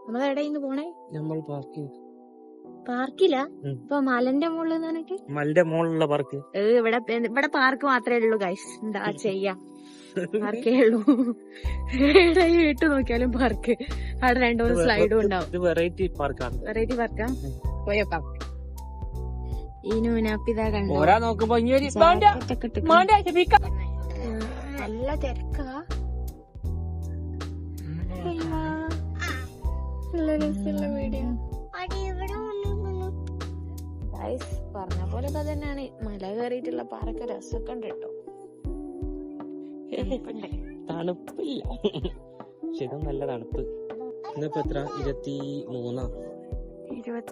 നമ്മളെവിടെ ഇന്ന് പോണേ? നമ്മൾ പാർക്കില്ല. ഇപ്പൊ മലന്റെ മുകളിൽ നിന്നിട്ട് മലന്റെ മുകളിലുള്ള പാർക്ക്. ഇവിടെ പാർക്ക് മാത്രമേ ഉള്ളൂ ഗൈസ്. എന്താ ചെയ്യാ, പാർക്കേ ഉള്ളൂ. വീട്ടു നോക്കിയാലും പാർക്ക്. അവിടെ 2-3 സ്ലൈഡും ഉണ്ടാവും. വെറൈറ്റി പാർക്കാണ്. വെറൈറ്റി പാർക്കാ. പോയോക്കാം. ഈ നൂനാപ്പിതാ കണ്ടോ, നോക്കുമ്പോ നല്ല തിരക്കാ. വീഡിയോ പറഞ്ഞ പോലൊക്കെ തന്നെയാണ്. മല കയറിയിട്ടുള്ള പാറൊക്കെ രസമൊക്കെ ഉണ്ട് കേട്ടോ. തണുപ്പില്ല, ശരി, നല്ല തണുപ്പ്. ഇന്നിപ്പോ എത്ര? 23. 23.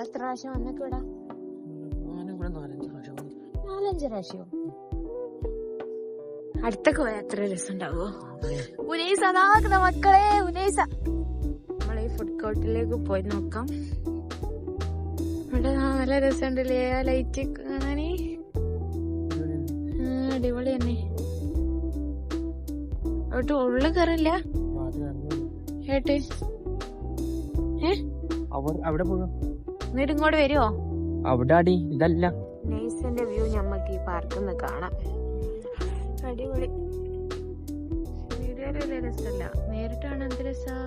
എത്ര പ്രാവശ്യം വന്നൊക്കെ ഇവിടെ? 4-5 പ്രാവശ്യം. അടുത്തൊക്കെ പോയാൽ എത്ര രസം ഉണ്ടാവോ? ഉനൈസ അതാക്കുന്ന മക്കളെ, ഉനൈസ. നമ്മളെ ഈ ഫുഡ് കോർട്ടിലേക്ക് പോയി നോക്കാം. ഇവിടെ നല്ല രസമുണ്ടല്ലേ ആ ലൈറ്റ് കാണാന്. അടിപൊളി തന്നെ. അവിടെ ഉള്ളിൽ കയറില്ല ഏട്ട്. അവിടെ പോകും. എന്നിട്ട് ഇങ്ങോട്ട് വരുവോ? അവിടെ അടി ഇതല്ല. നൈസിന്റെ വ്യൂ ഞമ്മക്ക് ഈ പാർക്കിൽ നിന്ന് കാണാം. അടിപൊളി. വീഡിയോയില് വലിയ രസമല്ല, നേരിട്ടാണ് എന്ത് രസാ.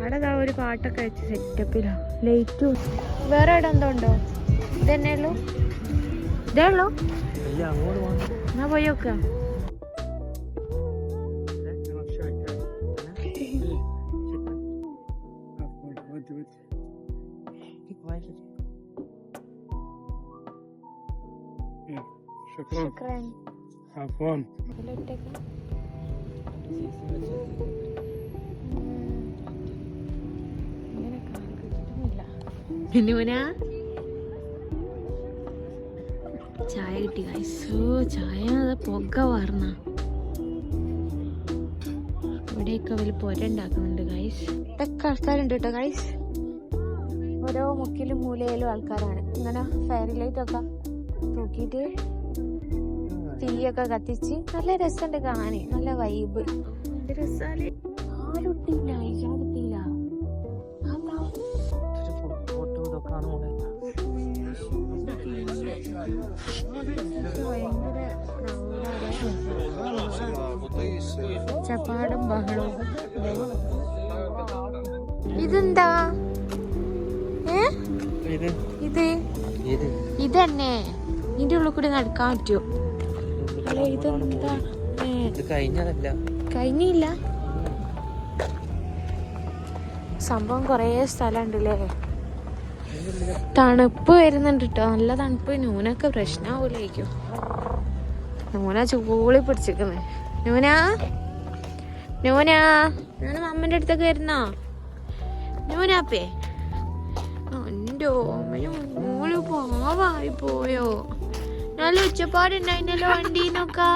അവിടെ ഒരു പാട്ടൊക്കെ വെച്ച് സെറ്റപ്പിലാ. ലൈറ്റും വേറെ ഇടം എന്തോ ഉണ്ടോ? ഇതന്നെ ഉള്ളു? ഇതേ ഉള്ളു? എന്നാ പോയി നോക്കാം. شكرا. عفوا. ചായ കിട്ടി ഗൈസ്. ചായ പുക വാർന്ന. ഇവിടെയൊക്കെ അവര് പൊര ഉണ്ടാക്കുന്നുണ്ട് ഗൈസ്. ഇതൊക്കെ ആൾക്കാരുണ്ട് കേട്ടോ ഗൈസ്. ഓരോ മുക്കിലും മൂലയിലും ആൾക്കാരാണ്. ഇങ്ങനെ ഫെയറി ലൈറ്റ് ഒക്കെ തൂക്കിയിട്ട് തീയൊക്കെ കത്തിച്ച് നല്ല രസമുണ്ട് കാണാന്. നല്ല വൈബ്. ആരുട്ടില്ല, ഇല്ലാതിട്ടില്ല. ഭയങ്കര ചപ്പാടും ബഹളവും. ഇതെന്താ? ഇതന്നെ ഇതിന്റെ ഉള്ളിൽ കൂടി നടക്കാൻ പറ്റുമോ? അല്ലെ ഇതെന്താ? കഴിഞ്ഞില്ല. സംഭവം കൊറേ സ്ഥലം ഉണ്ടല്ലേ. തണുപ്പ് വരുന്നുണ്ട് കേട്ടോ, നല്ല തണുപ്പ്. നൂനൊക്കെ പ്രശ്നാവൂലേക്കും. നൂന ചൂളി പിടിച്ചിരിക്കുന്നേ. നൂനാ അമ്മന്റെ അടുത്തൊക്കെ വരുന്നോ? നൂനാപ്പേ എന്റെ ഓമനും മൂള് പാവായി പോയോ? നല്ല ഉച്ചപ്പാടുണ്ടായിന്നല്ലോ വണ്ടീന്നൊക്കെ.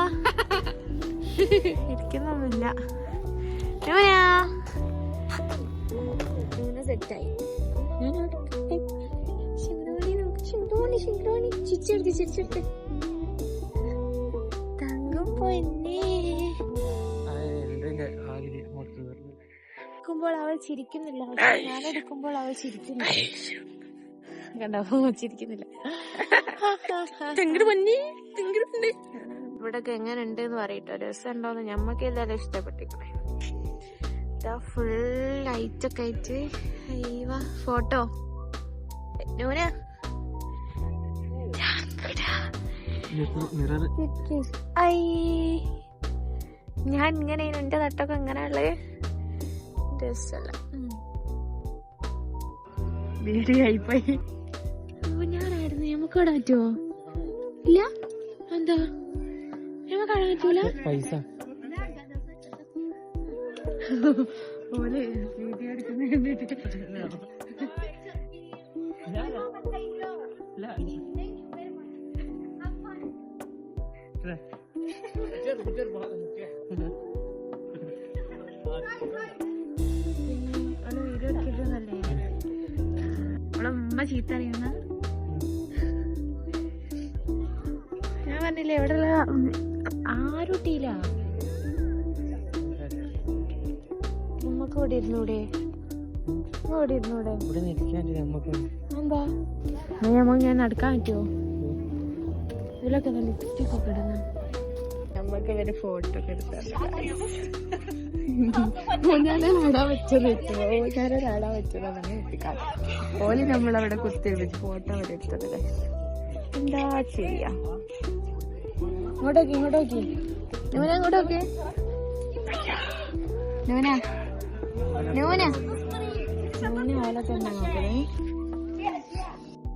ഇരിക്കുന്നൊന്നുമില്ല. സെറ്റായി. ചിരിച്ചെടുത്ത് തങ്കം പൊന്നേ. എടുക്കുമ്പോൾ അവൾ ചിരിക്കുന്നില്ല, ഞാനെടുക്കുമ്പോൾ അവൾ ചിരിക്കുന്നില്ല. കണ്ടോ, ചിരിക്കുന്നില്ല. ഇവിടൊക്കെ എങ്ങനെ ഉണ്ട് എന്ന് പറയട്ടോ. രസം ഉണ്ടോന്ന് ഞമ്മക്ക് എല്ലാവരും ഇഷ്ടപ്പെട്ടിരിക്കണേ. ഫുൾ ലൈറ്റ് ഒക്കെ ആയിട്ട്. ഫോട്ടോ ഞാൻ ഇങ്ങനെ എന്റെ തട്ടൊക്കെ എങ്ങനെയുള്ളത് രസമല്ല. വീഡിയോയിപ്പോയി. ഞാനായിരുന്നു. നമുക്ക് ഇടാൻ പറ്റുമോ? ഇല്ല. എന്താ നമുക്ക് ഇടാൻ പറ്റൂല? പൈസ ഓല് വീഡിയോ എടുക്കുന്ന വീഡിയോ എടുക്കില്ലെന്നല്ലേ അവളമ്മ ചീത്ത അറിയുന്ന. ഞാൻ പറഞ്ഞില്ലേ എവിടെയുള്ള ആരുട്ടിയില്ല. നിങ്ങൾക്ക് ഇവിടെ ഇരുന്നൂടെ? ഇവിടെ ഇരുന്നൂടെ? എന്താ ഞാൻ നടക്കാൻ പറ്റുമോ? ഇതിലൊക്കെ ലിപ്സ്റ്റിക് ഒക്കെ ഇടുന്ന നമ്മക്ക് ഇവര് ഫോട്ടോ ഒക്കെ എടുത്താൽ നടാൻ വെച്ചത് നടാൻ വെച്ചതാണ് എത്തിക്കാതെ ഓല് നമ്മളവിടെ കുത്തിരിപ്പിച്ച് ഫോട്ടോ അവിടെ എടുത്തത്. എന്താ ചെയ്യാ? ഇങ്ങോട്ടോക്കി ഇങ്ങോട്ടോക്കി നൂന ഇങ്ങോട്ടോക്കെ നൂന നൂന നൂന ഓല തന്നെ നോക്കണേ.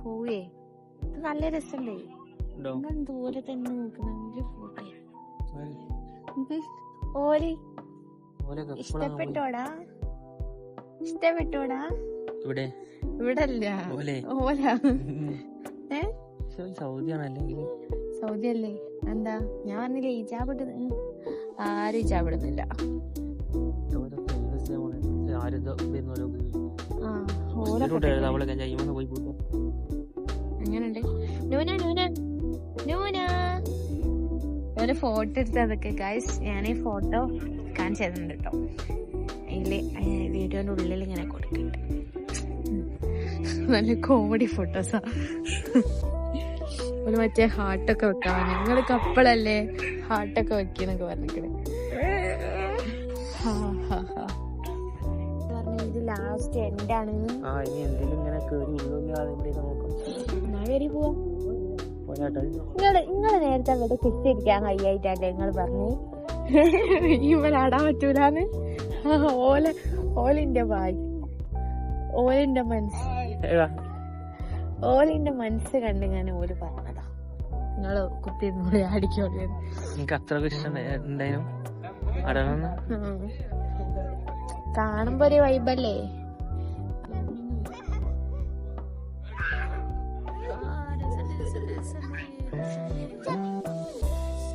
പോവേ ഇത് നല്ല രസമുണ്ടേ. നിങ്ങൾ ദൂരെ തന്നെ നോക്കുന്ന ഫോട്ടോ ഓല് ഇഷ്ടപ്പെട്ടോടാ? ഇഷ്ടപ്പെട്ടോടാ? ഇവിടെ അല്ല ഓല. സൗദി അല്ലേ? എന്താ ഞാൻ പറഞ്ഞില്ലേ ഇജാബ് ഇടുന്ന ആരും ഇജാബ് ഇടുന്നില്ല. അങ്ങനുണ്ട്. നൂന നൂന നൂന ഒരു ഫോട്ടോ എടുത്തതൊക്കെ ഗൈസ് ഞാൻ ഈ ഫോട്ടോ കാണിച്ചു തരുന്നുണ്ട് കേട്ടോ. ഇതില് വീഡിയോന്റെ ഉള്ളിൽ ഇങ്ങനെ കൊടുക്കുന്നുണ്ട്. നല്ല കോമഡി ഫോട്ടോസാ. ഒരു മറ്റേ ഹാർട്ടൊക്കെ വെക്കാൻ നിങ്ങള് കപ്പിളല്ലേ ഹാർട്ടൊക്കെ വെക്കന്നൊക്കെ പറഞ്ഞിക്കണേ. ഇത് ലാസ്റ്റ് എൻഡാണ്. കയറി പോവാ. നിങ്ങള് നേരത്തെ അവിടെ കുത്തിരിക്കാൻ കയ്യായിട്ടല്ലേ നിങ്ങൾ പറഞ്ഞു ഇവരാടാൻ പറ്റൂലാന്ന്. ഓലിന്റെ ഭാഗ്യം ഓലിന്റെ മനസ്സ് കണ്ട് ഞാൻ ഓല് പറഞ്ഞതാ. നിങ്ങള് കുത്തിരുന്നോളി അടിക്കോളി. എനിക്ക് അത്ര ഇഷ്ടം കാണുമ്പോ ഒരു വൈബല്ലേ.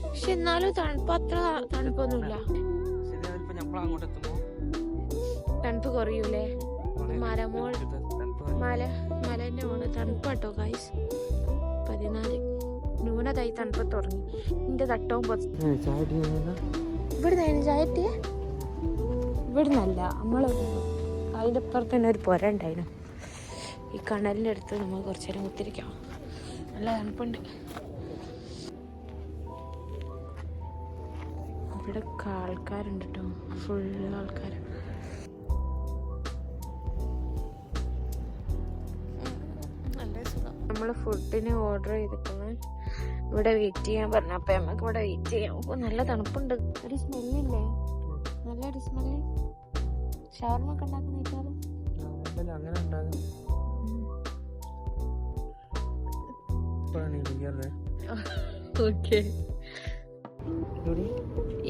പക്ഷെ എന്നാലും തണുപ്പ് അത്ര തണുപ്പൊന്നുമില്ല. തണുപ്പ് കുറയൂലേ? മലന്റെ മോള് തണുപ്പാട്ടോ ഗൈസ്. 14 ന്യൂനതായി തണുപ്പ് തുടങ്ങി. നിന്റെ തട്ടവും ഇവിടുന്ന് ചായറ്റി ഇവിടുന്നല്ല നമ്മള് അതിന്റെ അപ്പുറത്ത് തന്നെ ഒരു പുര ഉണ്ടായിരുന്നു. ഈ കണലിന്റെ അടുത്ത് നമ്മൾ കുറച്ചു നേരം കുത്തിരിക്കാം. നല്ല തണുപ്പുണ്ട്. ഇവിടെ ആൾക്കാരുണ്ട് കേട്ടോ. ഫുള്ള് ആൾക്കാർ. നമ്മള് ഫുഡിന് ഓർഡർ ചെയ്തിട്ടാണ് ഇവിടെ വെയിറ്റ് ചെയ്യാൻ പറഞ്ഞ. അപ്പൊ നമ്മക്ക് ഇവിടെ വെയിറ്റ് ചെയ്യാം. നല്ല തണുപ്പുണ്ട്. ഒരു സ്മെല്ലില്ലേ? നല്ലൊരു സ്മെല്ല്. ഷവർമ ഒക്കെ ഉണ്ടാക്കുന്ന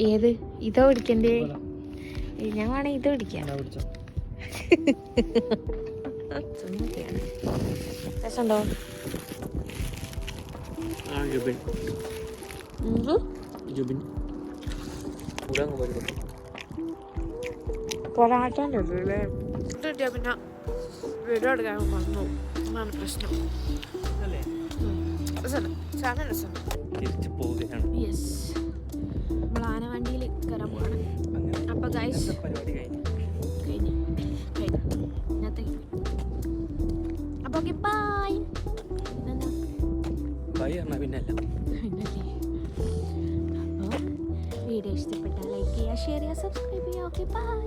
ഏത് ഇതോ പിടിക്കണ്ടേ? ഞാൻ വേണേ ഇത് പിടിക്കാം. രസമുണ്ടോ? പൊറാട്ടല്ലേ പിന്നെ വീഡിയോ എടുക്കാൻ വന്നു. അതാണ് പ്രശ്നം. യെസ് നമ്മൾ ആനവണ്ടിയിൽ കയറാൻ പോവാണ്. അപ്പൊ ഗൈസ് കഴിഞ്ഞു ഇന്നത്തെ. അപ്പൊ ഓക്കെ ബൈ. പിന്നല്ല അപ്പോൾ വീഡിയോ ഇഷ്ടപ്പെട്ടാൽ ലൈക്ക് ചെയ്യുക, ഷെയർ ചെയ്യുക, സബ്സ്ക്രൈബ് ചെയ്യുക. Okay bye.